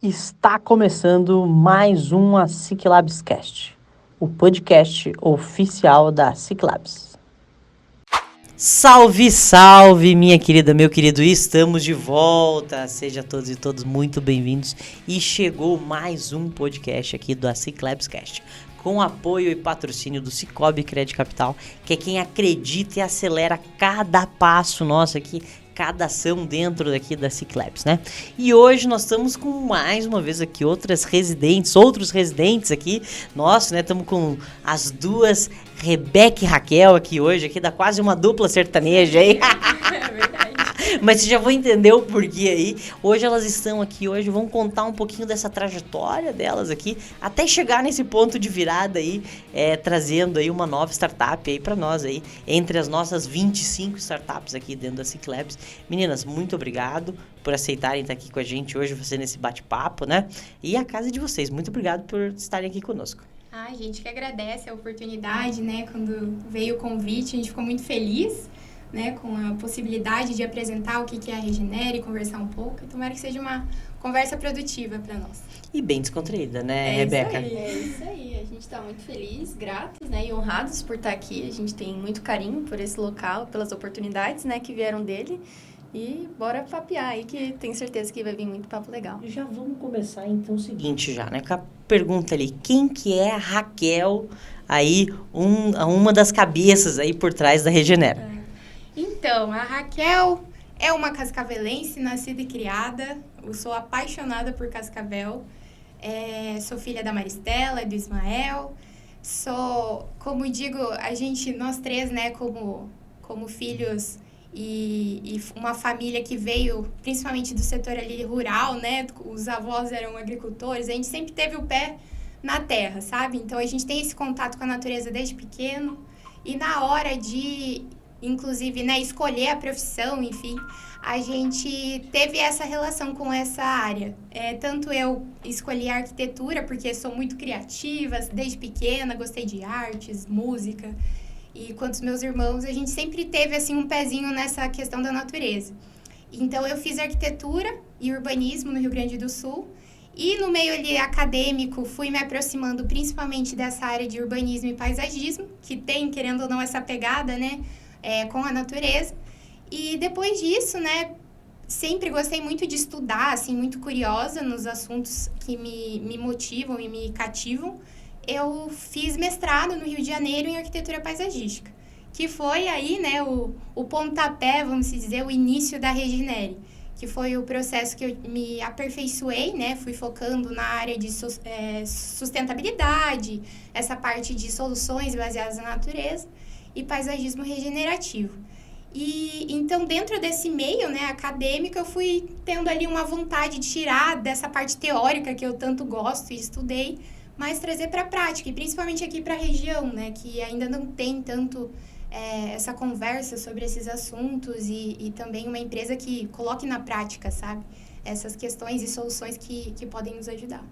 Está começando mais um Ciclabs Cast, o podcast oficial da Ciclabs. Salve, salve, minha querida, meu querido, estamos de volta, sejam todos e todas muito bem-vindos e chegou mais um podcast aqui do Ciclabs Cast, com apoio e patrocínio do Cicobi Crédito Capital, que é quem acredita e acelera cada passo nosso aqui, cada ação dentro daqui da Ciclabs, né? E hoje nós estamos com mais uma vez aqui outros residentes aqui, nós, né? Estamos com as duas Rebeca e Raquel aqui hoje, aqui dá quase uma dupla sertaneja aí. É verdade. Mas você já vai entender o porquê aí. Hoje elas estão aqui, hoje vão contar um pouquinho dessa trajetória delas aqui, até chegar nesse ponto de virada aí, trazendo aí uma nova startup aí pra nós aí, entre as nossas 25 startups aqui dentro da Ciclabs. Meninas, muito obrigado por aceitarem estar aqui com a gente hoje, você nesse bate-papo, né? E a casa de vocês, muito obrigado por estarem aqui conosco. A gente que agradece a oportunidade, né? Quando veio o convite, a gente ficou muito feliz, né? Com a possibilidade de apresentar o que é a Regenere e conversar um pouco. E tomara que seja uma conversa produtiva para nós. E bem descontraída, né, Rebeca? É isso aí, a gente está muito feliz, gratos, né, e honrados por estar aqui. A gente tem muito carinho por esse local, pelas oportunidades, né, que vieram dele. E bora papear aí, que tenho certeza que vai vir muito papo legal. Já vamos começar então o seguinte já, né, com a pergunta ali, quem que é a Raquel aí, uma das cabeças aí por trás da Regenera? Então, a Raquel é uma cascavelense, nascida e criada. Eu sou apaixonada por Cascavel. Sou filha da Maristela e do Ismael. Sou, como digo, nós três, né, como filhos e uma família que veio principalmente do setor ali rural, né? Os avós eram agricultores. A gente sempre teve o pé na terra, sabe? Então, a gente tem esse contato com a natureza desde pequeno. E na hora de, inclusive, né, escolher a profissão, enfim, a gente teve essa relação com essa área. Tanto eu escolhi a arquitetura, porque sou muito criativa, desde pequena, gostei de artes, música. E quanto os meus irmãos, a gente sempre teve assim um pezinho nessa questão da natureza. Então, eu fiz arquitetura e urbanismo no Rio Grande do Sul. E no meio ali acadêmico, fui me aproximando principalmente dessa área de urbanismo e paisagismo, que tem, querendo ou não, essa pegada, né, com a natureza. E depois disso, né, sempre gostei muito de estudar, assim, muito curiosa nos assuntos que me motivam e me cativam. Eu fiz mestrado no Rio de Janeiro em arquitetura paisagística, que foi aí, né, o pontapé, vamos dizer, o início da Regenere, que foi o processo que eu me aperfeiçoei, né, fui focando na área de sustentabilidade, essa parte de soluções baseadas na natureza e paisagismo regenerativo. E então, dentro desse meio, né, acadêmico, eu fui tendo ali uma vontade de tirar dessa parte teórica que eu tanto gosto e estudei, mas trazer para a prática, e principalmente aqui para a região, né, que ainda não tem tanto essa conversa sobre esses assuntos e também uma empresa que coloque na prática, sabe, essas questões e soluções que podem nos ajudar.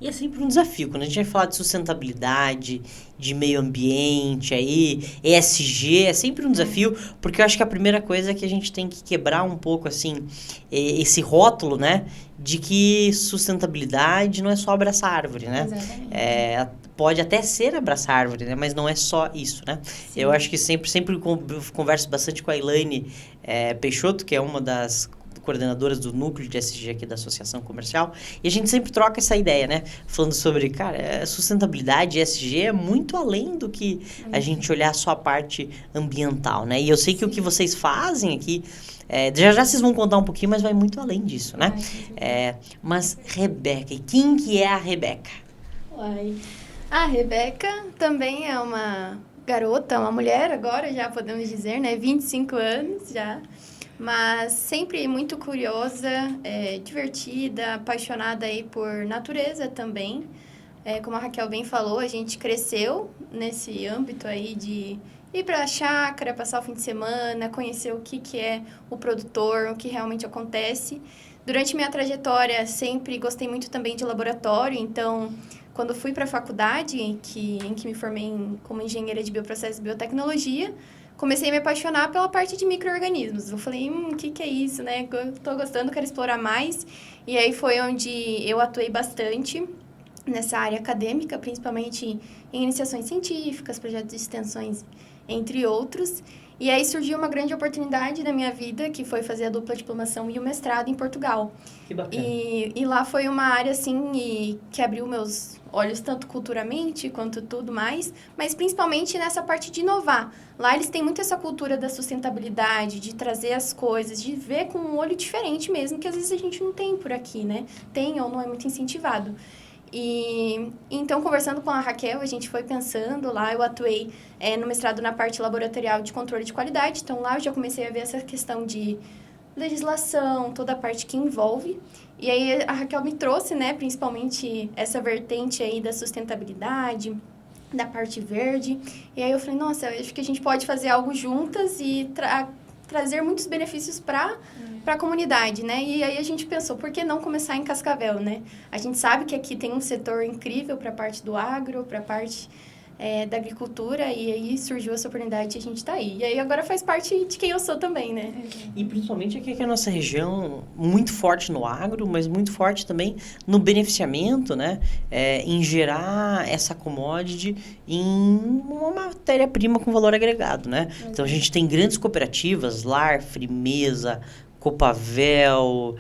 E é sempre um desafio, quando a gente vai falar de sustentabilidade, de meio ambiente, aí, ESG, é sempre um desafio, porque eu acho que a primeira coisa é que a gente tem que quebrar um pouco, assim, esse rótulo, né, de que sustentabilidade não é só abraçar árvore, né? Exatamente. Pode até ser abraçar árvore, né, mas não é só isso, né? Sim. Eu acho que sempre converso bastante com a Elaine Peixoto, que é uma das coordenadoras do núcleo de ESG aqui da Associação Comercial, e a gente sempre troca essa ideia, né? Falando sobre, cara, sustentabilidade, ESG é muito além do que a gente olhar só a parte ambiental, né? E eu sei que o que vocês fazem aqui, já vocês vão contar um pouquinho, mas vai muito além disso, né? Mas, Rebeca, e quem que é a Rebeca? A Rebeca também é uma garota, uma mulher agora, já podemos dizer, né? 25 anos já. Mas sempre muito curiosa, divertida, apaixonada aí por natureza também. Como a Raquel bem falou, a gente cresceu nesse âmbito aí de ir para a chácara, passar o fim de semana, conhecer o que é o produtor, o que realmente acontece. Durante minha trajetória, sempre gostei muito também de laboratório, então, quando fui para a faculdade, em que me formei como engenheira de bioprocessos e biotecnologia, comecei a me apaixonar pela parte de micro-organismos. Eu falei, o que é isso, né? Eu tô gostando, quero explorar mais. E aí foi onde eu atuei bastante nessa área acadêmica, principalmente em iniciações científicas, projetos de extensões, entre outros. E aí surgiu uma grande oportunidade na minha vida, que foi fazer a dupla diplomação e o mestrado em Portugal. Que bacana. E lá foi uma área, assim, que abriu meus olhos tanto culturalmente quanto tudo mais, mas principalmente nessa parte de inovar. Lá eles têm muito essa cultura da sustentabilidade, de trazer as coisas, de ver com um olho diferente mesmo, que às vezes a gente não tem por aqui, né? Tem ou não é muito incentivado. E então, conversando com a Raquel, a gente foi pensando lá, eu atuei no mestrado na parte laboratorial de controle de qualidade, então lá eu já comecei a ver essa questão de legislação, toda a parte que envolve. E aí a Raquel me trouxe, né, principalmente essa vertente aí da sustentabilidade, da parte verde. E aí eu falei, nossa, eu acho que a gente pode fazer algo juntas e trazer muitos benefícios para a comunidade, né? E aí a gente pensou, por que não começar em Cascavel, né? A gente sabe que aqui tem um setor incrível para a parte do agro, para a parte da agricultura, e aí surgiu essa oportunidade e a gente está aí. E aí agora faz parte de quem eu sou também, né? E principalmente aqui que a nossa região, muito forte no agro, mas muito forte também no beneficiamento, né? Em gerar essa commodity em uma matéria-prima com valor agregado, né? Então a gente tem grandes cooperativas, Lar, Frimeza, Copavel,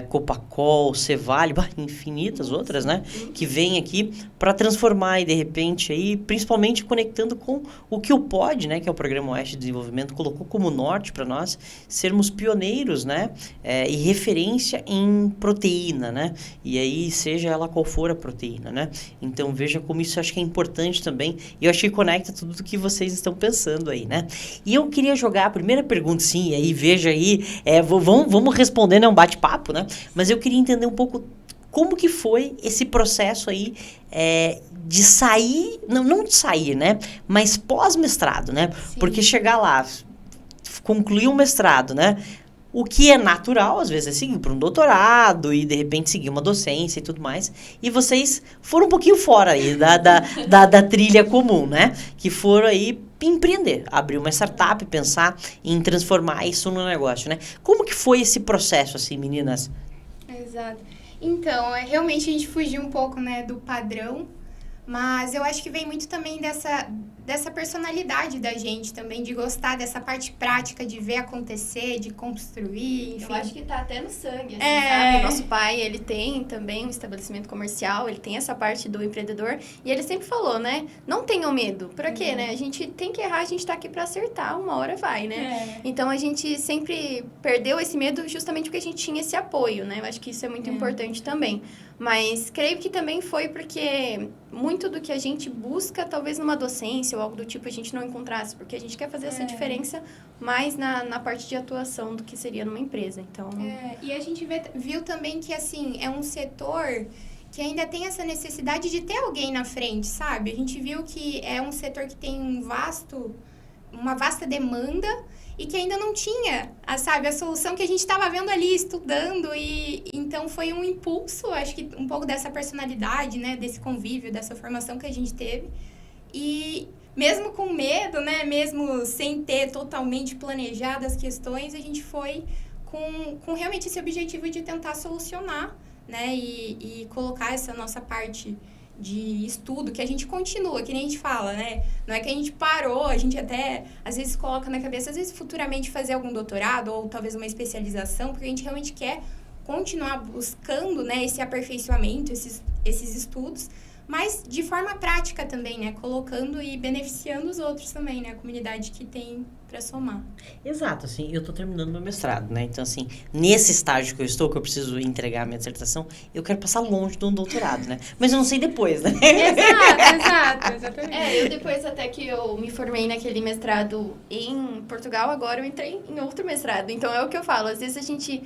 Copacol, Cevale, infinitas outras, né? Que vêm aqui para transformar e de repente aí, principalmente conectando com o que o POD, né? Que é o Programa Oeste de Desenvolvimento, colocou como norte para nós sermos pioneiros, né? E referência em proteína, né? E aí, seja ela qual for a proteína, né? Então, veja como isso acho que é importante também. E eu acho que conecta tudo o que vocês estão pensando aí, né? E eu queria jogar a primeira pergunta, sim, e aí veja aí, vamos responder, né? Um bate-papo, né? Mas eu queria entender um pouco como que foi esse processo aí de sair, não de sair, né? Mas pós-mestrado, né? Sim. Porque chegar lá, concluir um mestrado, né? O que é natural, às vezes, é seguir para um doutorado e, de repente, seguir uma docência e tudo mais. E vocês foram um pouquinho fora aí da trilha comum, né? Que foram aí empreender, abrir uma startup, pensar em transformar isso no negócio, né? Como que foi esse processo, assim, meninas? Exato. Então, realmente a gente fugiu um pouco, né, do padrão, mas eu acho que vem muito também dessa personalidade da gente também, de gostar dessa parte prática, de ver acontecer, de construir, enfim. Eu acho que tá até no sangue, assim, sabe? Nosso pai, ele tem também um estabelecimento comercial, ele tem essa parte do empreendedor, e ele sempre falou, né? Não tenham medo. Por quê, né? A gente tem que errar, a gente tá aqui pra acertar, uma hora vai, né? Então, a gente sempre perdeu esse medo justamente porque a gente tinha esse apoio, né? Eu acho que isso é muito importante também. Mas creio que também foi porque muito do que a gente busca, talvez numa docência ou algo do tipo, a gente não encontrasse, porque a gente quer fazer essa diferença mais na parte de atuação do que seria numa empresa. Então... E a gente viu também que, assim, é um setor que ainda tem essa necessidade de ter alguém na frente, sabe? A gente viu que é um setor que tem uma vasta demanda e que ainda não tinha, sabe, a solução que a gente estava vendo ali, estudando, e então foi um impulso, acho que um pouco dessa personalidade, né, desse convívio, dessa formação que a gente teve, e mesmo com medo, né, mesmo sem ter totalmente planejado as questões, a gente foi com realmente esse objetivo de tentar solucionar, né, e colocar essa nossa parte de estudo, que a gente continua, que nem a gente fala, né? Não é que a gente parou, a gente até, às vezes, coloca na cabeça, às vezes, futuramente fazer algum doutorado ou talvez uma especialização, porque a gente realmente quer continuar buscando, né, esse aperfeiçoamento, esses estudos, mas de forma prática também, né? Colocando e beneficiando os outros também, né? A comunidade que tem para somar. Exato, assim, eu tô terminando meu mestrado, né? Então, assim, nesse estágio que eu preciso entregar a minha dissertação, eu quero passar longe de um doutorado, né? Mas eu não sei depois, né? Exato, exatamente. Eu depois até que eu me formei naquele mestrado em Portugal, agora eu entrei em outro mestrado. Então, é o que eu falo, às vezes a gente...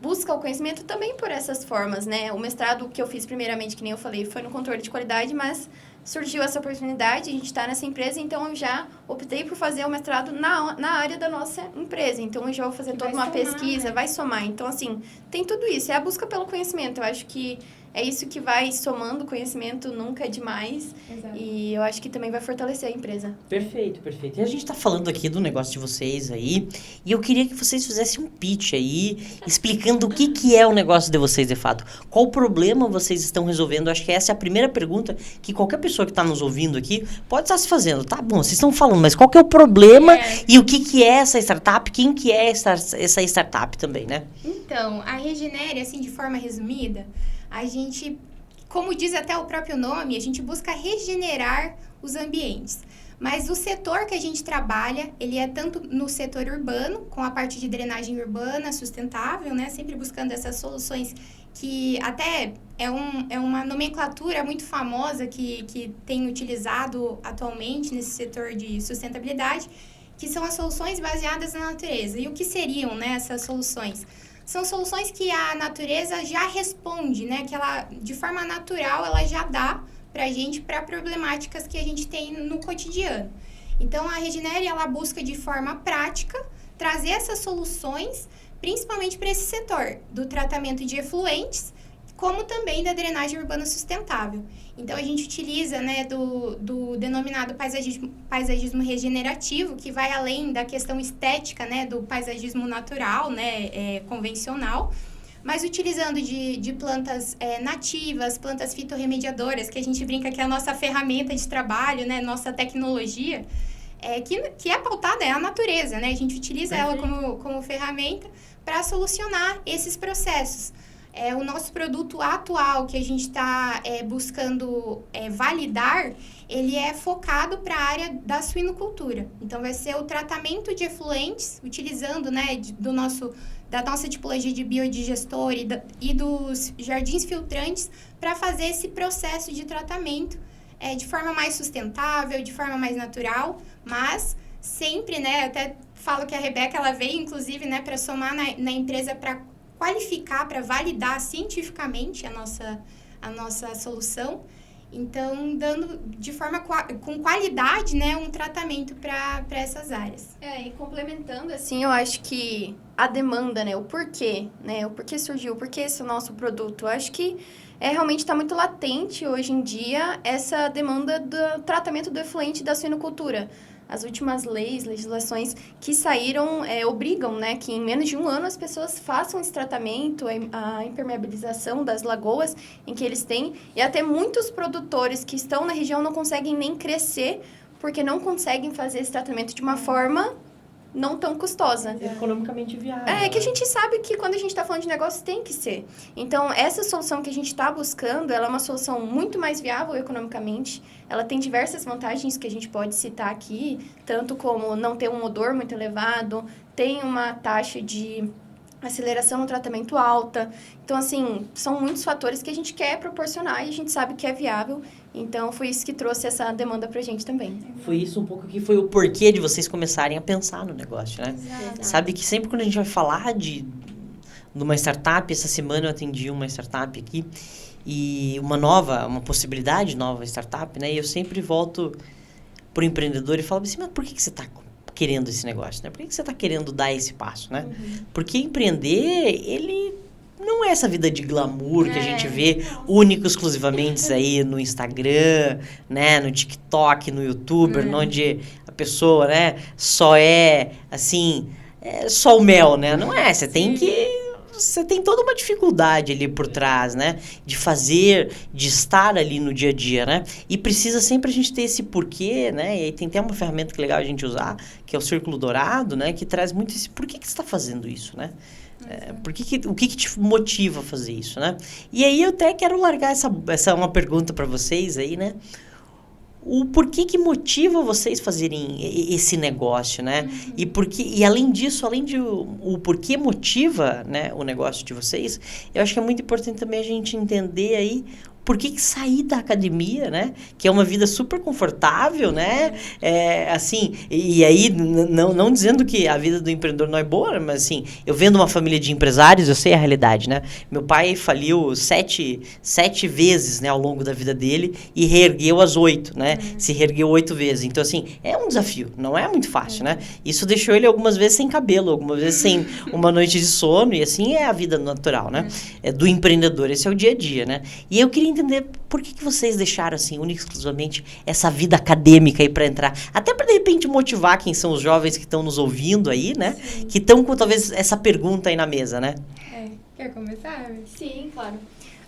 busca o conhecimento também por essas formas, né? O mestrado que eu fiz primeiramente, que nem eu falei, foi no controle de qualidade, mas surgiu essa oportunidade, a gente está nessa empresa, então eu já optei por fazer o mestrado na área da nossa empresa. Então, eu já vou fazer toda uma pesquisa, né? Vai somar. Então, assim, tem tudo isso. É a busca pelo conhecimento. Eu acho que é isso que vai somando. Conhecimento nunca é demais. Exato. E eu acho que também vai fortalecer a empresa. Perfeito, perfeito. E a gente tá falando aqui do negócio de vocês aí, e eu queria que vocês fizessem um pitch aí, explicando o que é o negócio de vocês de fato. Qual o problema vocês estão resolvendo? Acho que essa é a primeira pergunta que qualquer pessoa que tá nos ouvindo aqui pode estar se fazendo. Tá bom, vocês estão falando, mas qual que é o problema e o que é essa startup? Quem que é essa startup também, né? Então, a Regenere, assim, de forma resumida, a gente, como diz até o próprio nome, a gente busca regenerar os ambientes. Mas o setor que a gente trabalha, ele é tanto no setor urbano, com a parte de drenagem urbana sustentável, né? Sempre buscando essas soluções que até é uma nomenclatura muito famosa que tem utilizado atualmente nesse setor de sustentabilidade, que são as soluções baseadas na natureza. E o que seriam, né, essas soluções? São soluções que a natureza já responde, né? Que ela, de forma natural, ela já dá pra gente, para problemáticas que a gente tem no cotidiano. Então, a Regenere, ela busca de forma prática trazer essas soluções, principalmente para esse setor do tratamento de efluentes, como também da drenagem urbana sustentável. Então, a gente utiliza, né, do denominado paisagismo regenerativo, que vai além da questão estética, né, do paisagismo natural, né, convencional, mas utilizando de plantas nativas, plantas fitorremediadoras, que a gente brinca que é a nossa ferramenta de trabalho, né, nossa tecnologia, que é pautada, é a natureza, né? A gente utiliza ela como ferramenta para solucionar esses processos. O nosso produto atual que a gente está buscando validar, ele é focado para a área da suinocultura. Então, vai ser o tratamento de efluentes, utilizando, né, da nossa tipologia de biodigestor e dos jardins filtrantes para fazer esse processo de tratamento de forma mais sustentável, de forma mais natural, mas sempre, né, eu até falo que a Rebeca, ela veio, inclusive, né, para somar na empresa para qualificar, para validar cientificamente a nossa solução. Então, dando de forma com qualidade, né, um tratamento para essas áreas. E complementando, assim, eu acho que a demanda, né, o porquê surgiu, o porquê esse é o nosso produto, eu acho que realmente está muito latente hoje em dia essa demanda do tratamento do efluente da suinocultura. As últimas legislações que saíram obrigam, né, que em menos de um ano as pessoas façam esse tratamento, a impermeabilização das lagoas em que eles têm. E até muitos produtores que estão na região não conseguem nem crescer porque não conseguem fazer esse tratamento de uma forma não tão custosa. Economicamente viável. É que a gente sabe que quando a gente está falando de negócio tem que ser. Então, essa solução que a gente está buscando, ela é uma solução muito mais viável economicamente. Ela tem diversas vantagens que a gente pode citar aqui, tanto como não ter um odor muito elevado, tem uma taxa de aceleração no tratamento alta. Então, assim, são muitos fatores que a gente quer proporcionar e a gente sabe que é viável. Então, foi isso que trouxe essa demanda pra gente também. Foi isso um pouco que foi o porquê de vocês começarem a pensar no negócio, né? Exato. Sabe que sempre quando a gente vai falar de uma startup, essa semana eu atendi uma startup aqui, e uma possibilidade nova startup, né? E eu sempre volto pro empreendedor e falo assim, mas por que você tá querendo esse negócio, né? Por que você tá querendo dar esse passo, né? Porque empreender, ele não é essa vida de glamour que a gente vê único, exclusivamente aí no Instagram, né? No TikTok, no YouTube, onde a pessoa, né? Só assim, só o mel, né? Não é, você tem toda uma dificuldade ali por trás, né? De estar ali no dia a dia, né? E precisa sempre a gente ter esse porquê, né? E aí tem até uma ferramenta que é legal a gente usar, que é o Círculo Dourado, né? Que traz muito esse... Por que você está fazendo isso, né? O que te motiva a fazer isso, né? E aí eu até quero largar essa uma pergunta para vocês aí, né? O porquê que motiva vocês fazerem esse negócio, né? E além disso, o porquê motiva, né, o negócio de vocês, eu acho que é muito importante também a gente entender aí por que sair da academia, né? Que é uma vida super confortável, né? Assim, e aí, não dizendo que a vida do empreendedor não é boa, mas assim, eu vendo uma família de empresários, eu sei a realidade, né? Meu pai faliu 7 vezes, né, ao longo da vida dele e reergueu as 8, né? Se reergueu 8 vezes. Então, assim, é um desafio, não é muito fácil, né? Isso deixou ele algumas vezes sem cabelo, algumas vezes sem uma noite de sono, e assim é a vida natural, né? Do empreendedor, esse é o dia a dia, né? E eu queria entender por que vocês deixaram, assim, única e exclusivamente essa vida acadêmica aí para entrar, até para de repente motivar quem são os jovens que estão nos ouvindo aí, né? Sim. Que estão com talvez essa pergunta aí na mesa, né? Quer começar? Sim, claro.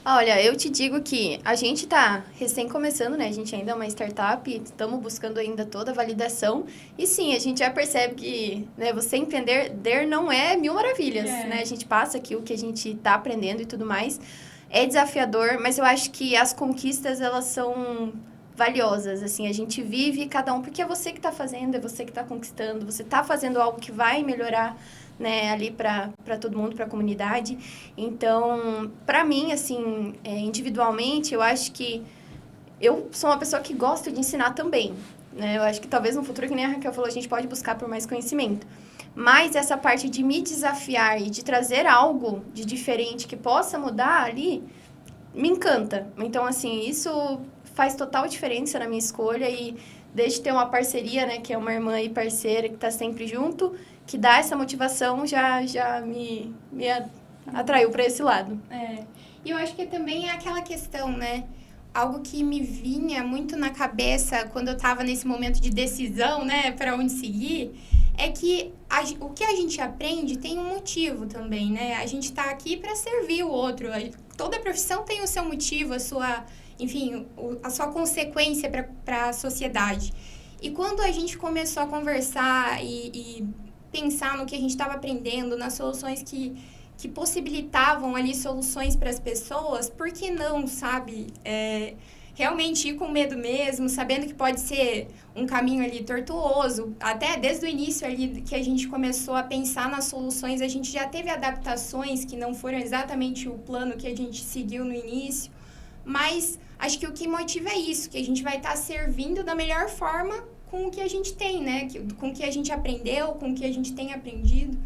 Olha, eu te digo que a gente tá recém começando, né? A gente ainda é uma startup, estamos buscando ainda toda a validação. E sim, a gente já percebe que, né, você empreender não é mil maravilhas, né? A gente passa aqui o que a gente tá aprendendo e tudo mais. É desafiador, mas eu acho que as conquistas, elas são valiosas, assim, a gente vive cada um, porque é você que tá fazendo, é você que tá conquistando, você tá fazendo algo que vai melhorar, né, ali para todo mundo, para a comunidade. Então, para mim, assim, individualmente, eu acho que eu sou uma pessoa que gosta de ensinar também, né? Eu acho que talvez no futuro, que nem a Raquel falou, a gente pode buscar por mais conhecimento. Mas essa parte de me desafiar e de trazer algo de diferente que possa mudar ali, me encanta. Então, assim, isso faz total diferença na minha escolha e desde ter uma parceria, né, que é uma irmã e parceira que está sempre junto, que dá essa motivação, já me atraiu para esse lado. E eu acho que também é aquela questão, né? Algo que me vinha muito na cabeça quando eu estava nesse momento de decisão, né, para onde seguir, é que o que a gente aprende tem um motivo também, né? A gente está aqui para servir o outro. Toda profissão tem o seu motivo, a sua consequência para a sociedade. E quando a gente começou a conversar e pensar no que a gente estava aprendendo, nas soluções que possibilitavam ali soluções para as pessoas, por que não, sabe? Realmente ir com medo mesmo, sabendo que pode ser um caminho ali tortuoso. Até desde o início ali que a gente começou a pensar nas soluções, a gente já teve adaptações que não foram exatamente o plano que a gente seguiu no início. Mas acho que o que motiva é isso, que a gente vai estar servindo da melhor forma com o que a gente tem, né? Com o que a gente aprendeu, com o que a gente tem aprendido.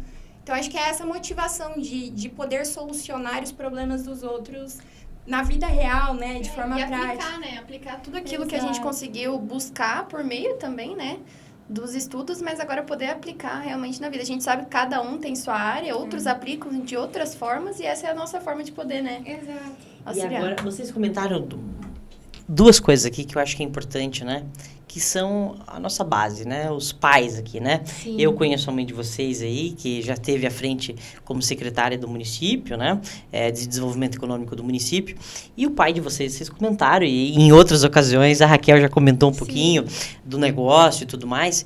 Então, acho que é essa motivação de poder solucionar os problemas dos outros na vida real, né? De forma prática. Aplicar tudo aquilo que a gente conseguiu buscar por meio também, né? Dos estudos, mas agora poder aplicar realmente na vida. A gente sabe que cada um tem sua área, outros aplicam de outras formas e essa é a nossa forma de poder, né? Exato. Auxiliar. E agora, vocês comentaram duas coisas aqui que eu acho que é importante, né? Que são a nossa base, né? Os pais aqui, né? Sim. Eu conheço a mãe de vocês aí, que já esteve à frente como secretária do município, né? De desenvolvimento econômico do município. E o pai de vocês comentaram, e em outras ocasiões a Raquel já comentou um pouquinho do negócio e tudo mais.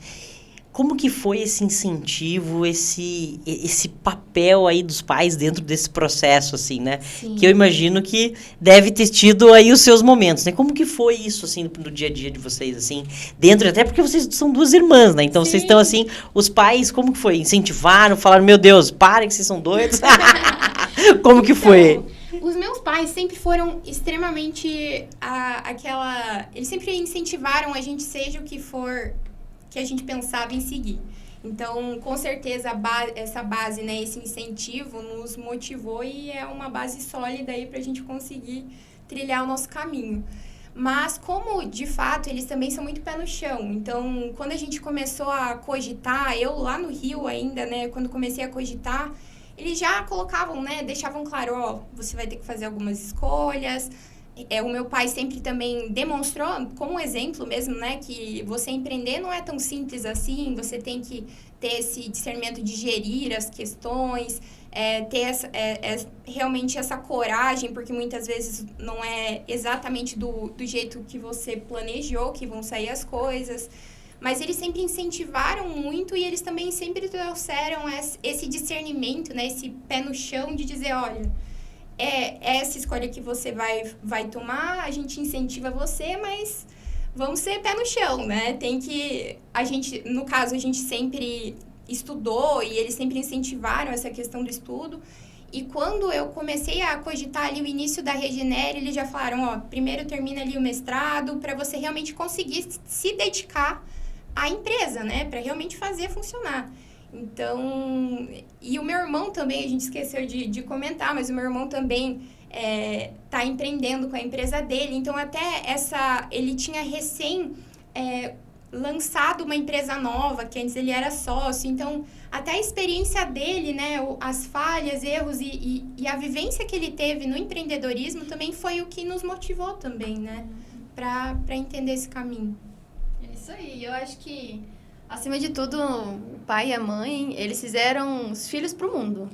Como que foi esse incentivo, esse papel aí dos pais dentro desse processo, assim, né? Sim. Que eu imagino que deve ter tido aí os seus momentos, né? Como que foi isso, assim, no dia a dia de vocês, assim, dentro, até porque vocês são duas irmãs, né? Então, vocês estão, assim, os pais, como que foi? Incentivaram, falaram, meu Deus, parem que vocês são doidos? Como que foi? Os meus pais sempre foram extremamente eles sempre incentivaram a gente, seja o que for que a gente pensava em seguir. Então, com certeza, essa base, né, esse incentivo nos motivou e é uma base sólida aí para a gente conseguir trilhar o nosso caminho. Mas, como, de fato, eles também são muito pé no chão. Então, quando a gente começou a cogitar, eu lá no Rio ainda, né, quando comecei a cogitar, eles já colocavam, né, deixavam claro, ó, você vai ter que fazer algumas escolhas. O meu pai sempre também demonstrou, como exemplo mesmo, né, que você empreender não é tão simples assim, você tem que ter esse discernimento de gerir as questões, ter realmente essa coragem, porque muitas vezes não é exatamente do jeito que você planejou que vão sair as coisas. Mas eles sempre incentivaram muito e eles também sempre trouxeram esse discernimento, né, esse pé no chão de dizer, olha, essa escolha que você vai tomar, a gente incentiva você, mas vamos ser pé no chão, né? No caso, a gente sempre estudou e eles sempre incentivaram essa questão do estudo. E quando eu comecei a cogitar ali o início da Regenere, eles já falaram, ó, primeiro termina ali o mestrado para você realmente conseguir se dedicar à empresa, né? Para realmente fazer funcionar. Então, e o meu irmão também, a gente esqueceu de comentar, mas o meu irmão também tá empreendendo com a empresa dele. Então, até ele tinha recém lançado uma empresa nova, que antes ele era sócio. Então, até a experiência dele, né, as falhas, erros e a vivência que ele teve no empreendedorismo também foi o que nos motivou também, né, para entender esse caminho. É isso aí, eu acho que, acima de tudo, o pai e a mãe, eles fizeram os filhos pro mundo.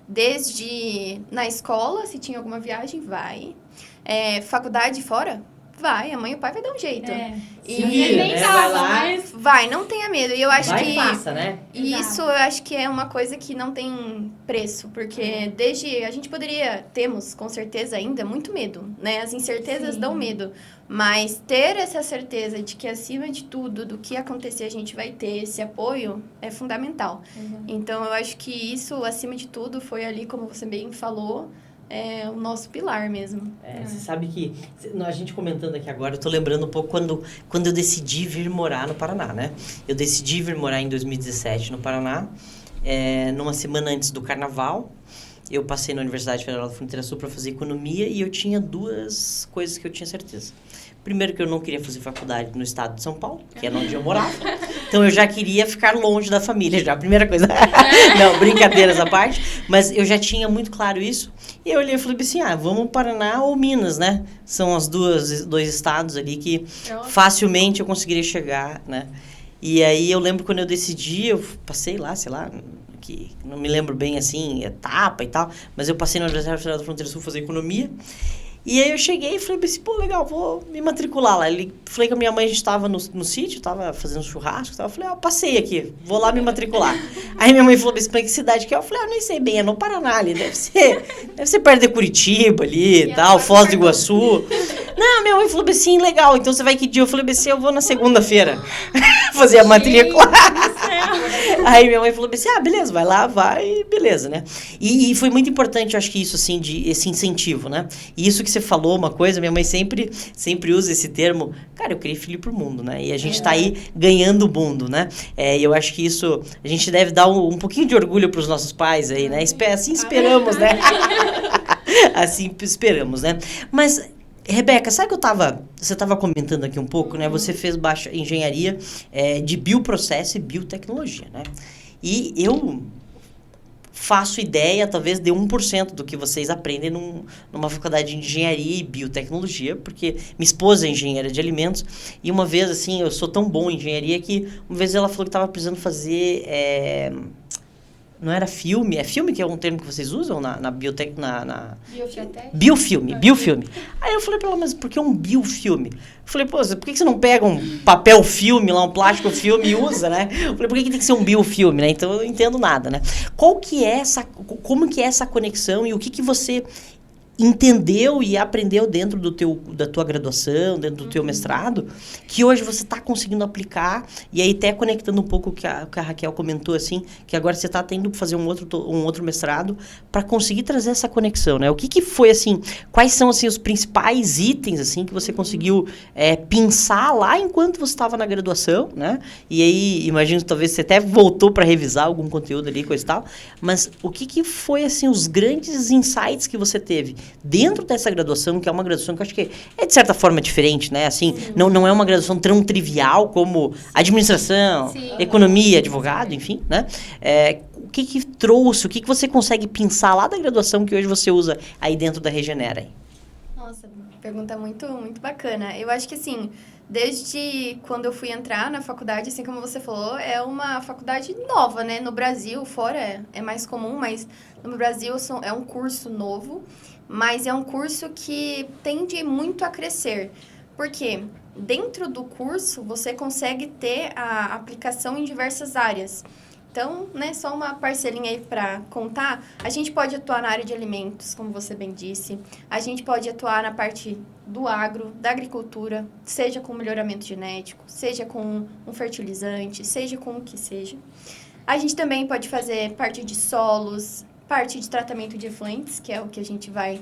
Desde na escola, se tinha alguma viagem, vai. Faculdade fora, vai. A mãe e o pai vai dar um jeito. E nem vai, não tenha medo. E eu acho que faça, né? Isso eu acho que é uma coisa que não tem preço, porque temos com certeza ainda muito medo, né? As incertezas dão medo, mas ter essa certeza de que acima de tudo, do que acontecer, a gente vai ter esse apoio é fundamental. Então eu acho que isso, acima de tudo, foi ali, como você bem falou, o nosso pilar mesmo. Você sabe que, a gente comentando aqui agora, eu tô lembrando um pouco quando eu decidi vir morar no Paraná, né? Eu decidi vir morar em 2017 no Paraná, numa semana antes do Carnaval. Eu passei na Universidade Federal da Fronteira Sul para fazer economia e eu tinha duas coisas que eu tinha certeza. Primeiro, que eu não queria fazer faculdade no estado de São Paulo, que é onde eu morava. Então, eu já queria ficar longe da família, já, a primeira coisa. Não, brincadeiras à parte. Mas eu já tinha muito claro isso. E eu olhei e falei assim, vamos Paraná ou Minas, né? São os dois estados ali que facilmente eu conseguiria chegar, né? E aí, eu lembro quando eu decidi, eu passei lá, sei lá, que não me lembro bem, assim, etapa e tal. Mas eu passei na Universidade Federal da Fronteira Sul fazer economia. E aí eu cheguei e falei assim, pô, legal, vou me matricular lá. Falei com a minha mãe, a gente tava no sítio, tava fazendo churrasco, eu falei, passei aqui, vou lá me matricular. Aí minha mãe falou assim, que cidade que é? Eu falei, nem sei bem, é no Paraná ali, deve ser perto de Curitiba ali e tal, Foz do Iguaçu. Não, minha mãe falou assim, legal, então você vai que dia? Eu falei assim, eu vou na segunda-feira fazer a matrícula. Aí minha mãe falou assim, beleza, vai lá, vai, beleza, né? E foi muito importante, eu acho que isso, assim, esse incentivo, né? E isso que você falou, uma coisa, minha mãe sempre usa esse termo, cara, eu criei filho pro mundo, né? E a gente tá aí ganhando o mundo, né? E eu acho que isso, a gente deve dar um pouquinho de orgulho pros nossos pais aí, né? Assim esperamos, né? Assim esperamos, né? Mas... Rebeca, sabe que você estava comentando aqui um pouco, né? Você fez baixa engenharia de bioprocesso e biotecnologia, né? E eu faço ideia, talvez, de 1% do que vocês aprendem numa faculdade de engenharia e biotecnologia, porque minha esposa é engenheira de alimentos, e uma vez, assim, eu sou tão bom em engenharia que uma vez ela falou que estava precisando fazer... Não era filme? É filme que é um termo que vocês usam na biotec... Biofilme. Aí eu falei pra ela, mas por que um biofilme? Eu falei, pô, por que você não pega um papel filme lá, um plástico filme e usa, né? Eu falei, por que tem que ser um biofilme, né? Então eu não entendo nada, né? Como que é essa conexão e o que você entendeu e aprendeu dentro da tua graduação, dentro do teu mestrado, que hoje você está conseguindo aplicar, e aí até conectando um pouco o que a Raquel comentou, assim, que agora você está tendo que fazer um outro mestrado para conseguir trazer essa conexão, né? O que foi, assim, quais são, assim, os principais itens, assim, que você conseguiu pensar lá enquanto você estava na graduação, né? E aí, imagino, talvez você até voltou para revisar algum conteúdo ali, coisa e tal, mas o que foi, assim, os grandes insights que você teve dentro dessa graduação, que é uma graduação que eu acho que é de certa forma diferente, né? Assim, não é uma graduação tão trivial como administração, economia, advogado, enfim, né? O que trouxe, o que você consegue pensar lá da graduação que hoje você usa aí dentro da Regenera? Aí? Nossa, pergunta muito, muito bacana. Eu acho que, assim, desde quando eu fui entrar na faculdade, assim como você falou, é uma faculdade nova, né? No Brasil, fora é mais comum, mas no Brasil é um curso novo, mas é um curso que tende muito a crescer. Porque dentro do curso, você consegue ter a aplicação em diversas áreas. Então, né, só uma parcelinha aí para contar, a gente pode atuar na área de alimentos, como você bem disse, a gente pode atuar na parte do agro, da agricultura, seja com melhoramento genético, seja com um fertilizante, seja com o que seja. A gente também pode fazer parte de solos, parte de tratamento de efluentes, que é o que a gente vai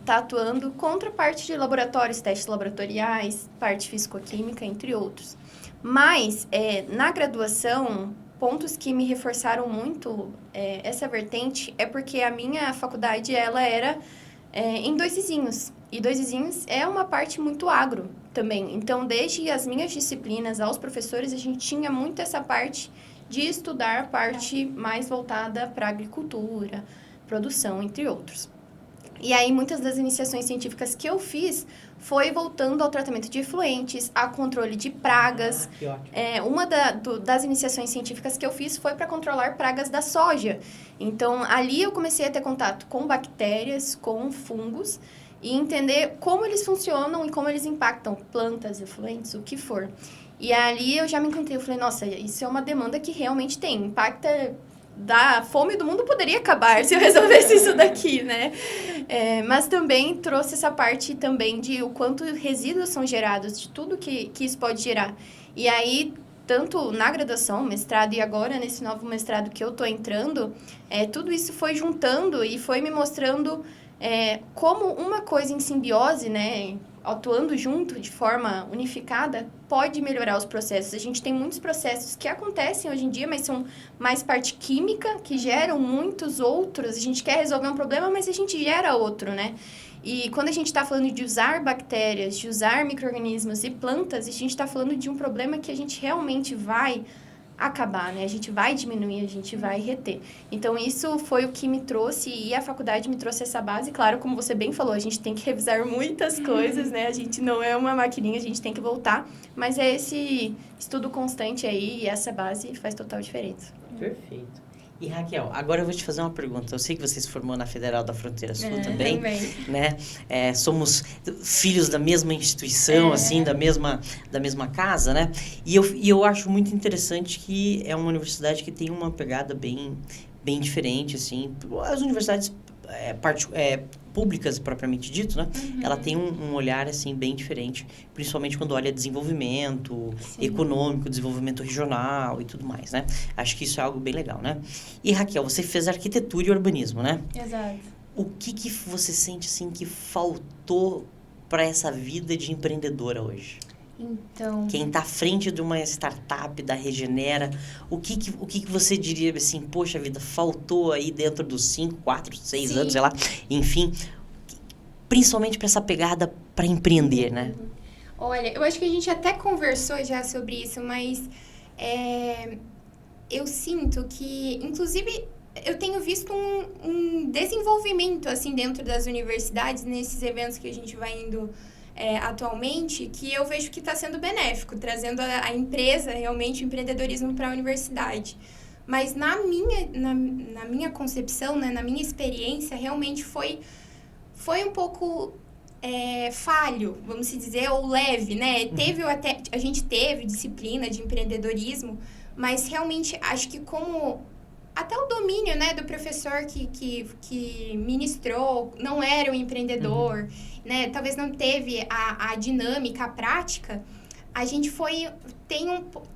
tá atuando, contra parte de laboratórios, testes laboratoriais, parte fisicoquímica, entre outros. Mas, na graduação, pontos que me reforçaram muito essa vertente é porque a minha faculdade, ela era em Dois Vizinhos. E Dois Vizinhos é uma parte muito agro também. Então, desde as minhas disciplinas aos professores, a gente tinha muito essa parte de estudar a parte mais voltada para agricultura, produção, entre outros. E aí, muitas das iniciações científicas que eu fiz foi voltando ao tratamento de efluentes, a controle de pragas. Que ótimo. Uma das iniciações científicas que eu fiz foi para controlar pragas da soja. Então, ali eu comecei a ter contato com bactérias, com fungos, e entender como eles funcionam e como eles impactam plantas, efluentes, o que for. E ali eu já me encontrei, eu falei, nossa, isso é uma demanda que realmente tem, impacta... da fome do mundo poderia acabar se eu resolvesse isso daqui, né? Mas também trouxe essa parte também de o quanto resíduos são gerados, de tudo que isso pode gerar. E aí, tanto na graduação, mestrado e agora nesse novo mestrado que eu tô entrando, tudo isso foi juntando e foi me mostrando como uma coisa em simbiose, né? Atuando junto, de forma unificada, pode melhorar os processos. A gente tem muitos processos que acontecem hoje em dia, mas são mais parte química, que geram muitos outros. A gente quer resolver um problema, mas a gente gera outro, né? E quando a gente está falando de usar bactérias, de usar micro-organismos e plantas, a gente está falando de um problema que a gente realmente vai acabar, né? A gente vai diminuir, a gente vai reter. Então, isso foi o que me trouxe e a faculdade me trouxe essa base. Claro, como você bem falou, a gente tem que revisar muitas coisas, né? A gente não é uma maquininha, a gente tem que voltar. Mas é esse estudo constante aí e essa base faz total diferença. Perfeito. E Raquel, agora eu vou te fazer uma pergunta. Eu sei que você se formou na Federal da Fronteira Sul também, né? Somos filhos da mesma instituição, assim, da mesma casa, né? E eu acho muito interessante que é uma universidade que tem uma pegada bem diferente, assim. As universidades públicas, propriamente dito, né? Ela tem um olhar, assim, bem diferente, principalmente quando olha desenvolvimento econômico, desenvolvimento regional e tudo mais, né? Acho que isso é algo bem legal, né? E, Raquel, você fez arquitetura e urbanismo, né? Exato. O que você sente, assim, que faltou para essa vida de empreendedora hoje? Então... Quem está à frente de uma startup da Regenera, o que você diria assim, poxa vida, faltou aí dentro dos 5, 4, 6 anos, sei lá, enfim, principalmente para essa pegada para empreender, né? Olha, eu acho que a gente até conversou já sobre isso, mas eu sinto que, inclusive, eu tenho visto um desenvolvimento, assim, dentro das universidades, nesses eventos que a gente vai indo atualmente, que eu vejo que está sendo benéfico, trazendo a empresa, realmente, o empreendedorismo para a universidade. Mas na minha concepção, né, na minha experiência, realmente foi um pouco falho, vamos dizer, ou leve, né? A gente teve disciplina de empreendedorismo, mas realmente acho que como até o domínio, né, do professor que ministrou não era um empreendedor, né? Talvez não teve a dinâmica, a prática, a gente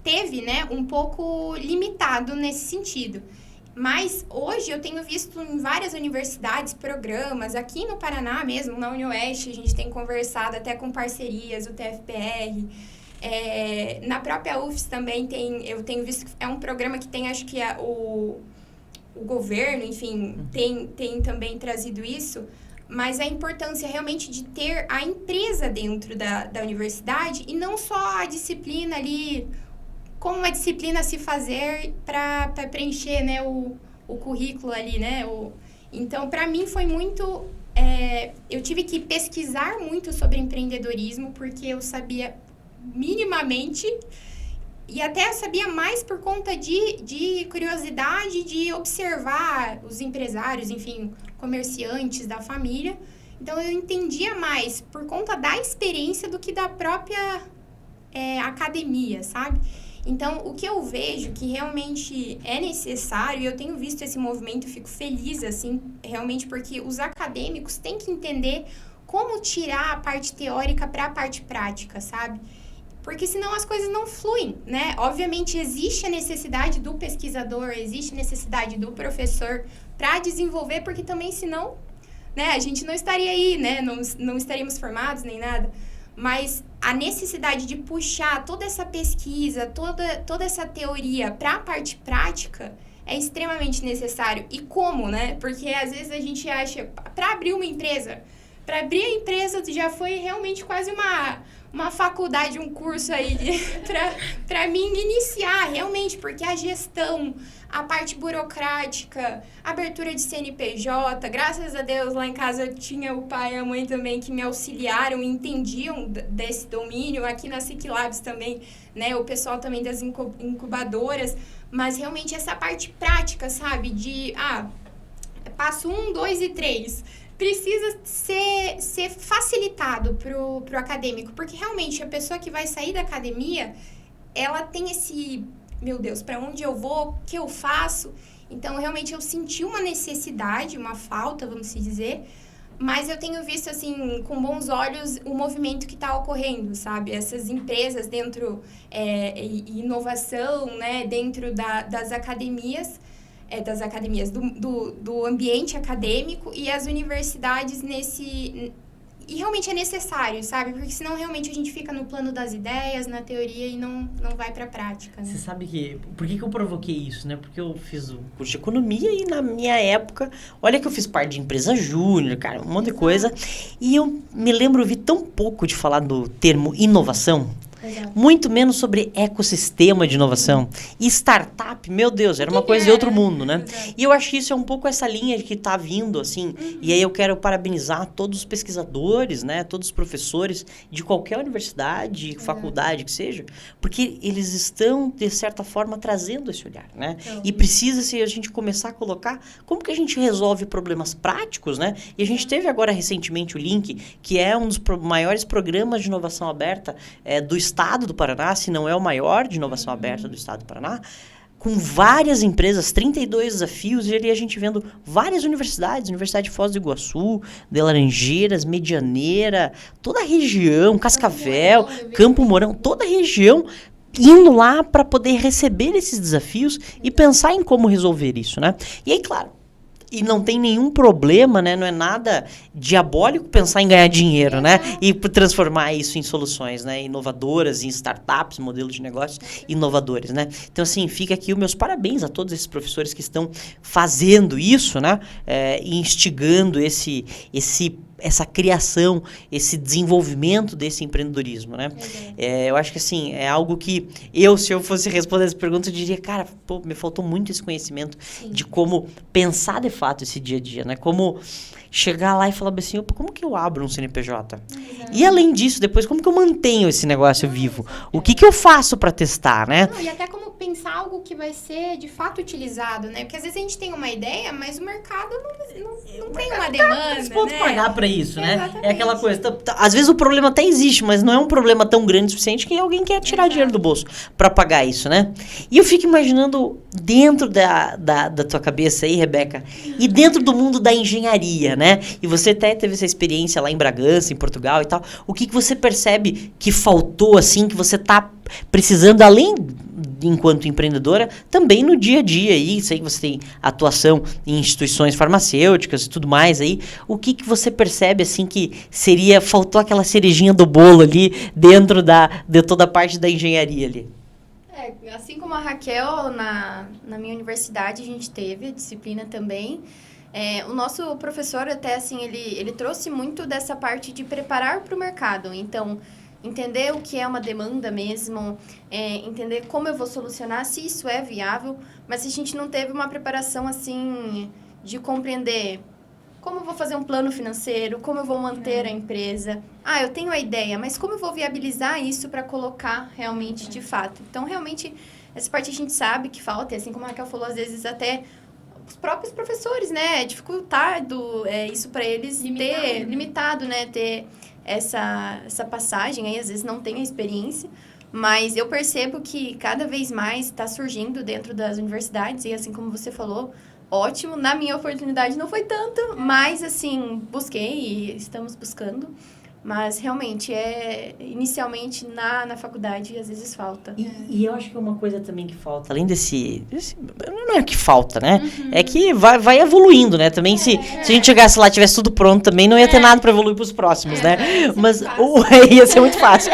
teve, né, um pouco limitado nesse sentido. Mas hoje eu tenho visto em várias universidades, programas, aqui no Paraná mesmo, na UniOeste, a gente tem conversado até com parcerias, o TFPR. Na própria UFES também eu tenho visto que é um programa que tem, acho que o governo, enfim, tem também trazido isso. Mas a importância realmente de ter a empresa dentro da universidade e não só a disciplina ali, como uma disciplina a se fazer para preencher, né, o currículo ali, né? Então, para mim foi muito... eu tive que pesquisar muito sobre empreendedorismo, porque eu sabia minimamente, e até sabia mais por conta de curiosidade, de observar os empresários, enfim, comerciantes da família. Então, eu entendia mais por conta da experiência do que da própria academia, sabe? Então, o que eu vejo que realmente é necessário, e eu tenho visto esse movimento, fico feliz, assim, realmente, porque os acadêmicos têm que entender como tirar a parte teórica para a parte prática, sabe? porque senão as coisas não fluem, né? Obviamente existe a necessidade do pesquisador, existe a necessidade do professor para desenvolver, porque também senão, né, a gente não estaria aí, né? Não estaríamos formados nem nada. Mas a necessidade de puxar toda essa pesquisa, toda essa teoria para a parte prática é extremamente necessário. E como, né? Porque às vezes a gente acha, para abrir uma empresa, para abrir a empresa já foi realmente quase uma faculdade, um curso aí para mim iniciar realmente, porque a gestão, a parte burocrática, abertura de CNPJ, graças a Deus lá em casa eu tinha o pai e a mãe também que me auxiliaram e entendiam desse domínio, aqui na SIC Labs também, né, o pessoal também das incubadoras, mas realmente essa parte prática, sabe, de, passo 1, 2 e 3, precisa ser facilitado pro acadêmico, porque realmente a pessoa que vai sair da academia, ela tem esse, meu Deus, para onde eu vou, o que eu faço? Então, realmente, eu senti uma necessidade, uma falta, vamos se dizer, mas eu tenho visto, assim, com bons olhos o movimento que está ocorrendo, sabe? Essas empresas dentro, inovação, né, dentro das academias, do ambiente acadêmico e as universidades nesse... E realmente é necessário, sabe? Porque senão realmente a gente fica no plano das ideias, na teoria e não vai pra prática, né? Você sabe que... Por que eu provoquei isso, né? Porque eu fiz o curso de economia e na minha época... Olha que eu fiz parte de empresa júnior, cara, um monte de coisa. E eu me lembro, eu vi tão pouco de falar do termo inovação. Exato. Muito menos sobre ecossistema de inovação. E startup, meu Deus, era uma coisa de outro mundo, né? Exato. E eu acho que isso é um pouco essa linha que tá vindo, assim. E aí eu quero parabenizar todos os pesquisadores, né? Todos os professores de qualquer universidade, faculdade que seja. Porque eles estão, de certa forma, trazendo esse olhar, né? Então. E precisa-se a gente começar a colocar como que a gente resolve problemas práticos, né? E a gente teve agora recentemente o Link, que é um dos maiores programas de inovação aberta do Estado do Paraná, se não é o maior de inovação aberta do Estado do Paraná, com várias empresas, 32 desafios, e ali a gente vendo várias universidades, Universidade de Foz do Iguaçu, de Laranjeiras, Medianeira, toda a região, Cascavel, Campo Mourão, toda a região indo lá para poder receber esses desafios e pensar em como resolver isso, né? E aí, claro, e não tem nenhum problema, né? Não é nada diabólico pensar em ganhar dinheiro, né? E transformar isso em soluções, né? Inovadoras, em startups, modelos de negócios inovadores, né? Então, assim, fica aqui os meus parabéns a todos esses professores que estão fazendo isso, né? E instigando essa criação, esse desenvolvimento desse empreendedorismo, né? Eu acho que, assim, é algo que se eu fosse responder essa pergunta, eu diria, cara, pô, me faltou muito esse conhecimento de como pensar de fato esse dia a dia, né? Como chegar lá e falar assim, opa, como que eu abro um CNPJ? E além disso, depois, como que eu mantenho esse negócio vivo? O que eu faço para testar, né? E até como pensar algo que vai ser de fato utilizado, né? Porque às vezes a gente tem uma ideia, mas o mercado não tem uma demanda, né? Pagar para isso, né? Exatamente. É aquela coisa, às vezes o problema até existe, mas não é um problema tão grande o suficiente que alguém quer tirar dinheiro do bolso para pagar isso, né? E eu fico imaginando dentro da tua cabeça aí, Rebeca, e dentro do mundo da engenharia, né? E você até teve essa experiência lá em Bragança, em Portugal e tal. O que você percebe que faltou, assim, que você tá precisando, além enquanto empreendedora, também no dia a dia aí, sei que você tem atuação em instituições farmacêuticas e tudo mais aí, o que você percebe, assim, que faltou aquela cerejinha do bolo ali dentro de toda a parte da engenharia ali? Assim como a Raquel, na minha universidade a gente teve a disciplina também. O nosso professor até, assim, ele trouxe muito dessa parte de preparar para o mercado. Então, entender o que é uma demanda mesmo, entender como eu vou solucionar, se isso é viável, mas se a gente não teve uma preparação, assim, de compreender como eu vou fazer um plano financeiro, como eu vou manter a empresa. Eu tenho a ideia, mas como eu vou viabilizar isso para colocar realmente de fato? Então, realmente, essa parte a gente sabe que falta, e assim como a Raquel falou, às vezes até os próprios professores, né? É dificultado isso para eles limitado, né? Ter essa passagem aí, às vezes não tem a experiência, mas eu percebo que cada vez mais está surgindo dentro das universidades, e assim como você falou, ótimo, na minha oportunidade não foi tanto, mas assim, busquei e estamos buscando Mas, realmente, inicialmente, na faculdade, às vezes falta. E eu acho que é uma coisa também que falta, além desse não é que falta, né? É que vai evoluindo, né? Também, se a gente chegasse lá e tivesse tudo pronto, também não ia ter nada para evoluir pros próximos, né? Mas ia ser muito fácil.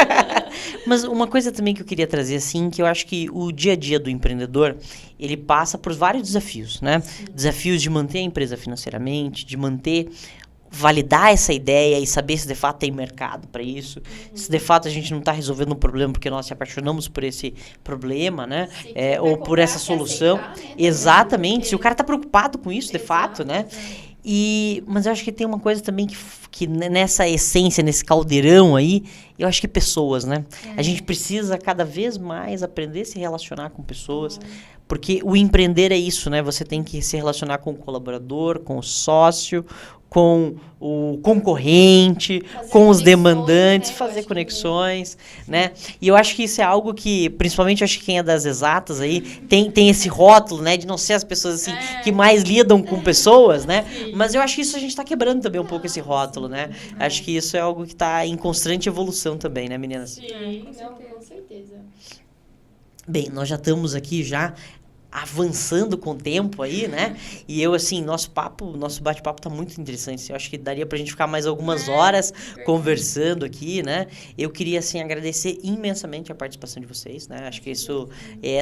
Mas uma coisa também que eu queria trazer, assim, que eu acho que o dia a dia do empreendedor, ele passa por vários desafios, né? Desafios de manter a empresa financeiramente, de validar essa ideia e saber se de fato tem mercado para isso, se de fato a gente não está resolvendo um problema porque nós se apaixonamos por esse problema, né? Ou por essa solução. Aceitar, né? Exatamente, se o cara está preocupado com isso, de fato, né? Mas eu acho que tem uma coisa também que nessa essência, nesse caldeirão aí, eu acho que pessoas, né? A gente precisa cada vez mais aprender a se relacionar com pessoas, porque o empreender é isso, né? Você tem que se relacionar com o colaborador, com o sócio, com o concorrente, com os demandantes, né? Fazer conexões, né? E eu acho que isso é algo que, principalmente, eu acho que quem é das exatas aí, tem esse rótulo, né? De não ser as pessoas, assim, que mais lidam com pessoas, né? Mas eu acho que isso a gente está quebrando também um pouco esse rótulo, né? Acho que isso é algo que está em constante evolução também, né, meninas? Sim, com certeza. Bem, nós já estamos aqui avançando com o tempo aí, né? E eu, assim, nosso bate-papo tá muito interessante. Eu acho que daria pra gente ficar mais algumas horas conversando aqui, né? Eu queria, assim, agradecer imensamente a participação de vocês, né? Acho que isso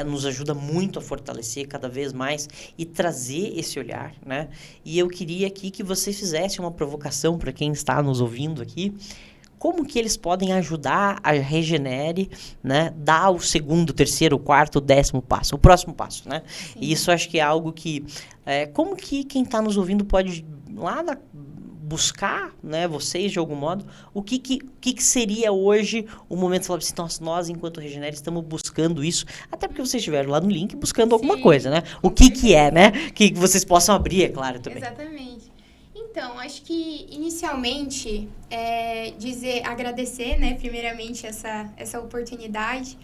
nos ajuda muito a fortalecer cada vez mais e trazer esse olhar, né? E eu queria aqui que vocês fizessem uma provocação para quem está nos ouvindo aqui. Como que eles podem ajudar a Regenere, né, dar o segundo, terceiro, quarto, 10º passo, o próximo passo, né? Sim. E isso acho que é algo que, como que quem está nos ouvindo pode lá buscar, né, vocês de algum modo, o que seria hoje o momento de falar assim, nós enquanto Regenere estamos buscando isso, até porque vocês estiveram lá no link buscando alguma coisa, né? O que é, né? Que vocês possam abrir, é claro, também. Exatamente. Então, acho que inicialmente agradecer, né, primeiramente essa oportunidade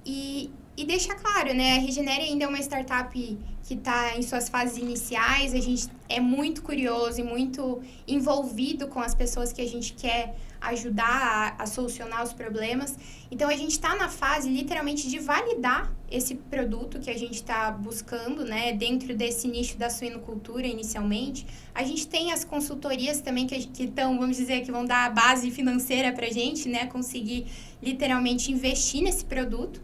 e deixar claro, né, a Regenere ainda é uma startup que está em suas fases iniciais, a gente é muito curioso e muito envolvido com as pessoas que a gente quer ajudar a solucionar os problemas. Então, a gente está na fase, literalmente, de validar esse produto que a gente está buscando, né, dentro desse nicho da suinocultura, inicialmente. A gente tem as consultorias também que estão, vamos dizer, que vão dar a base financeira para a gente, né, conseguir, literalmente, investir nesse produto.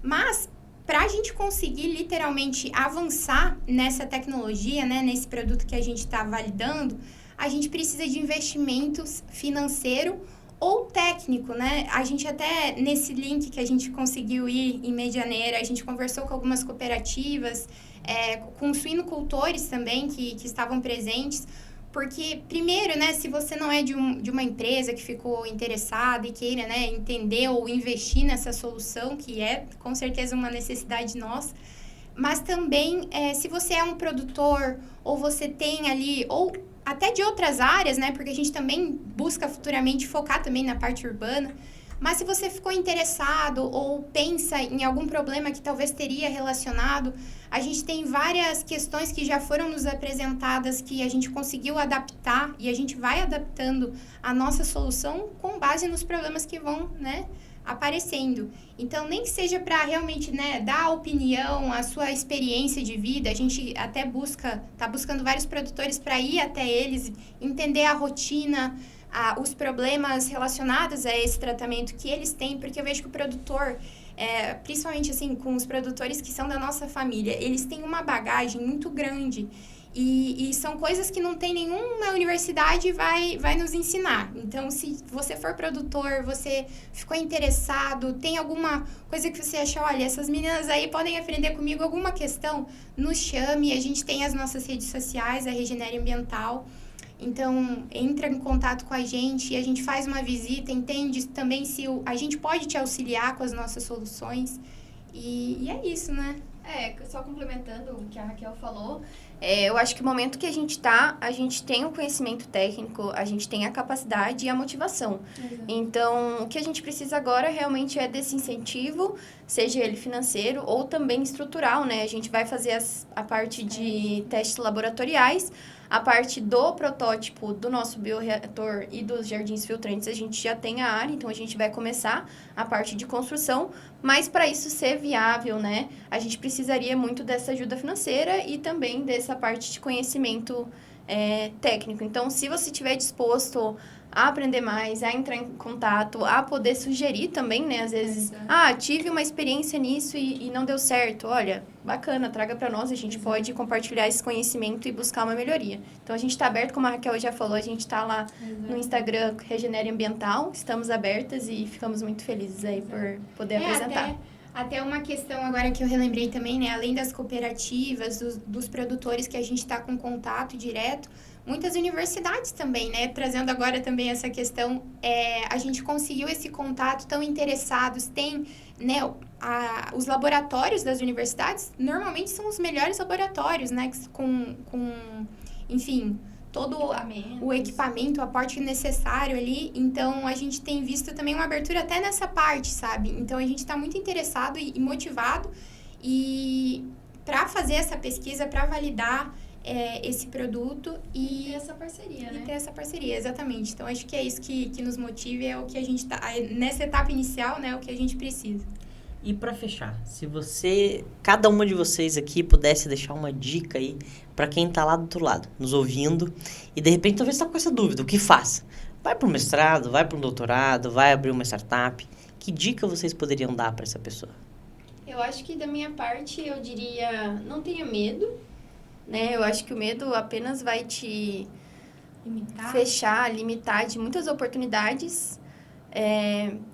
Mas, para a gente conseguir, literalmente, avançar nessa tecnologia, né, nesse produto que a gente está validando, a gente precisa de investimentos financeiro ou técnico, né? A gente até, nesse link que a gente conseguiu ir em Medianeira, a gente conversou com algumas cooperativas, com suinocultores também que estavam presentes, porque, primeiro, né, se você não é de uma empresa que ficou interessada e queira, né, entender ou investir nessa solução, que é, com certeza, uma necessidade nossa, mas também, se você é um produtor ou você tem ali, ou até de outras áreas, né? Porque a gente também busca futuramente focar também na parte urbana. Mas se você ficou interessado ou pensa em algum problema que talvez teria relacionado, a gente tem várias questões que já foram nos apresentadas que a gente conseguiu adaptar e a gente vai adaptando a nossa solução com base nos problemas que vão, né, aparecendo. Então, nem que seja para realmente, né, dar a opinião, a sua experiência de vida, a gente até está buscando vários produtores para ir até eles, entender a rotina, os problemas relacionados a esse tratamento que eles têm, porque eu vejo que o produtor, principalmente assim, com os produtores que são da nossa família, eles têm uma bagagem muito grande. E são coisas que não tem nenhuma universidade vai nos ensinar. Então, se você for produtor, você ficou interessado, tem alguma coisa que você achou, olha, essas meninas aí podem aprender comigo alguma questão, nos chame, a gente tem as nossas redes sociais, a Regenere Ambiental. Então, entra em contato com a gente e a gente faz uma visita, entende também se a gente pode te auxiliar com as nossas soluções. E é isso, né? Só complementando o que a Raquel falou, eu acho que no momento que a gente tem o conhecimento técnico, a gente tem a capacidade e a motivação. Exato. Então, o que a gente precisa agora realmente é desse incentivo, seja ele financeiro ou também estrutural, né? A gente vai fazer a parte de testes laboratoriais, A parte do protótipo do nosso bioreator e dos jardins filtrantes, a gente já tem a área, então a gente vai começar a parte de construção, mas para isso ser viável, né, a gente precisaria muito dessa ajuda financeira e também dessa parte de conhecimento técnico. Então, se você estiver disposto a aprender mais, a entrar em contato, a poder sugerir também, né? Às vezes, tive uma experiência nisso e não deu certo. Olha, bacana, traga para nós, a gente pode compartilhar esse conhecimento e buscar uma melhoria. Então, a gente está aberto, como a Raquel já falou, a gente está lá no Instagram Regenere Ambiental, estamos abertas e ficamos muito felizes aí por poder apresentar. Até uma questão agora que eu relembrei também, né? Além das cooperativas, dos produtores que a gente está com contato direto, muitas universidades também, né? Trazendo agora também essa questão, a gente conseguiu esse contato, tão interessados, tem, né? Os laboratórios das universidades, normalmente são os melhores laboratórios, né? Enfim, todo o equipamento, o aporte necessário ali. Então, a gente tem visto também uma abertura até nessa parte, sabe? Então, a gente está muito interessado e motivado para fazer essa pesquisa, para validar esse produto e ter essa parceria, né? E ter essa parceria, exatamente. Então, acho que é isso que nos motiva, é o que a gente está... Nessa etapa inicial, né? É o que a gente precisa. E para fechar, se cada uma de vocês aqui pudesse deixar uma dica aí para quem tá lá do outro lado, nos ouvindo, e de repente talvez tá com essa dúvida, o que faz? Vai para um mestrado, vai para um doutorado, vai abrir uma startup? Que dica vocês poderiam dar para essa pessoa? Eu acho que da minha parte eu diria, não tenha medo, né? Eu acho que o medo apenas vai te limitar de muitas oportunidades.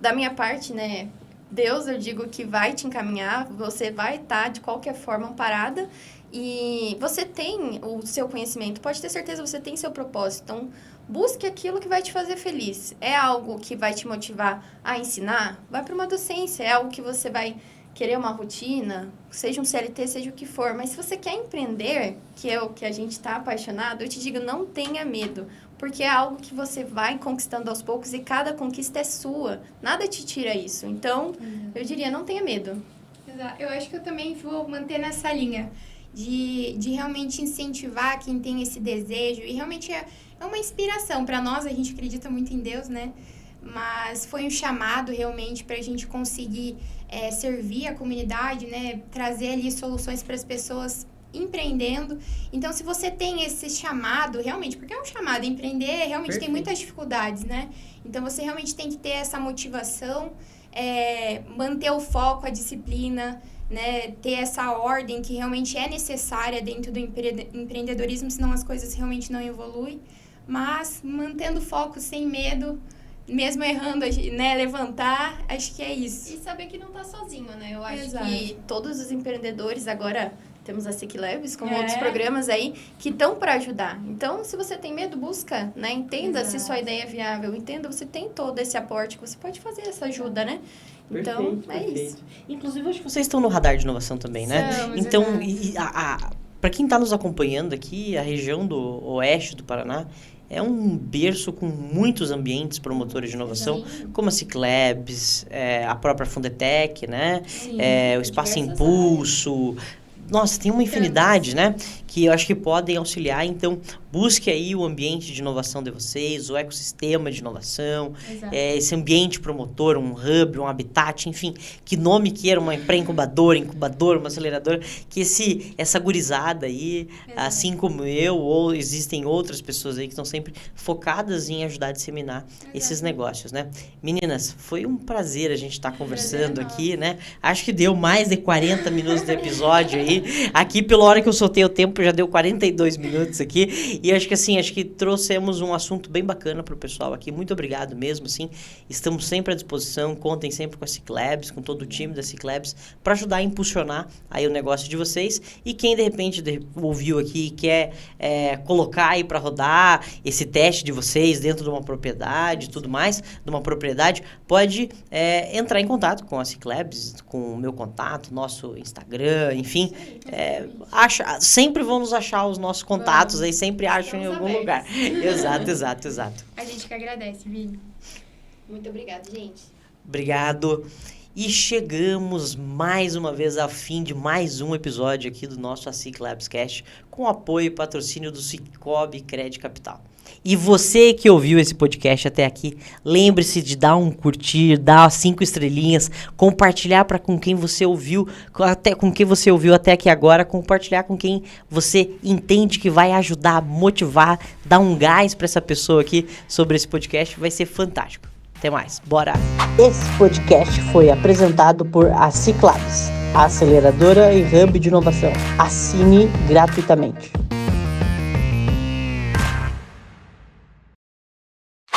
Da minha parte, né? Deus, eu digo que vai te encaminhar, você vai estar de qualquer forma amparada e você tem o seu conhecimento, pode ter certeza, você tem seu propósito. Então, busque aquilo que vai te fazer feliz. É algo que vai te motivar a ensinar? Vai para uma docência. É algo que você vai querer uma rotina, seja um CLT, seja o que for. Mas se você quer empreender, que é o que a gente está apaixonado, eu te digo, não tenha medo. Porque é algo que você vai conquistando aos poucos e cada conquista é sua. Nada te tira isso. Então, eu diria, não tenha medo. Exato. Eu acho que eu também vou manter nessa linha de realmente incentivar quem tem esse desejo. E realmente é uma inspiração para nós. A gente acredita muito em Deus, né? Mas foi um chamado realmente para a gente conseguir servir a comunidade, né? Trazer ali soluções para as pessoas empreendendo. Então, se você tem esse chamado, realmente, porque é um chamado, empreender realmente tem muitas dificuldades, né? Então, você realmente tem que ter essa motivação, manter o foco, a disciplina, né? Ter essa ordem que realmente é necessária dentro do empreendedorismo, senão as coisas realmente não evoluem. Mas, mantendo o foco sem medo, mesmo errando, né, levantar, acho que é isso. E saber que não tá sozinho, né? Eu acho que todos os empreendedores agora... Temos a Ciclabs, como outros programas aí, que estão para ajudar. Então, se você tem medo, busca, né? Entenda se sua ideia é viável. Entenda, você tem todo esse aporte, que você pode fazer essa ajuda, né? Então, perfeito. Isso. Inclusive, acho que vocês estão no radar de inovação também, né? Então, para quem está nos acompanhando aqui, a região do oeste do Paraná é um berço com muitos ambientes promotores de inovação, como a Ciclabs, a própria Fundetec, né? O Espaço Impulso... Nossa, tem uma infinidade, né? Que eu acho que podem auxiliar. Então, busque aí o ambiente de inovação de vocês, o ecossistema de inovação, esse ambiente promotor, um hub, um habitat, enfim, que nome queira, uma pré-incubadora, incubadora, uma aceleradora, que essa gurizada aí, assim como eu, ou existem outras pessoas aí que estão sempre focadas em ajudar a disseminar esses negócios, né? Meninas, foi um prazer a gente estar conversando aqui, né? Acho que deu mais de 40 minutos de episódio aí. Aqui, pela hora que eu soltei o tempo, já deu 42 minutos aqui. E acho que trouxemos um assunto bem bacana para o pessoal aqui. Muito obrigado mesmo, assim. Estamos sempre à disposição. Contem sempre com a Ciclabs, com todo o time da Ciclabs, para ajudar a impulsionar aí o negócio de vocês. E quem, de repente, ouviu aqui e quer colocar aí para rodar esse teste de vocês dentro de uma propriedade e tudo mais, de uma propriedade, pode entrar em contato com a Ciclabs, com o meu contato, nosso Instagram, enfim. Sempre vão nos achar os nossos contatos aí, sempre acham em algum lugar. Exato. A gente que agradece, Vini. Muito obrigada, gente. Obrigado. E chegamos mais uma vez ao fim de mais um episódio aqui do nosso Aciclabs Cast, com apoio e patrocínio do Sicoob Crédito Capital. E você que ouviu esse podcast até aqui, lembre-se de dar um curtir, dar 5 estrelinhas, compartilhar com quem você ouviu, até aqui agora, compartilhar com quem você entende que vai ajudar, motivar, dar um gás para essa pessoa aqui sobre esse podcast, vai ser fantástico. Até mais, bora! Esse podcast foi apresentado por Aciclabs, a aceleradora e hub de inovação. Assine gratuitamente.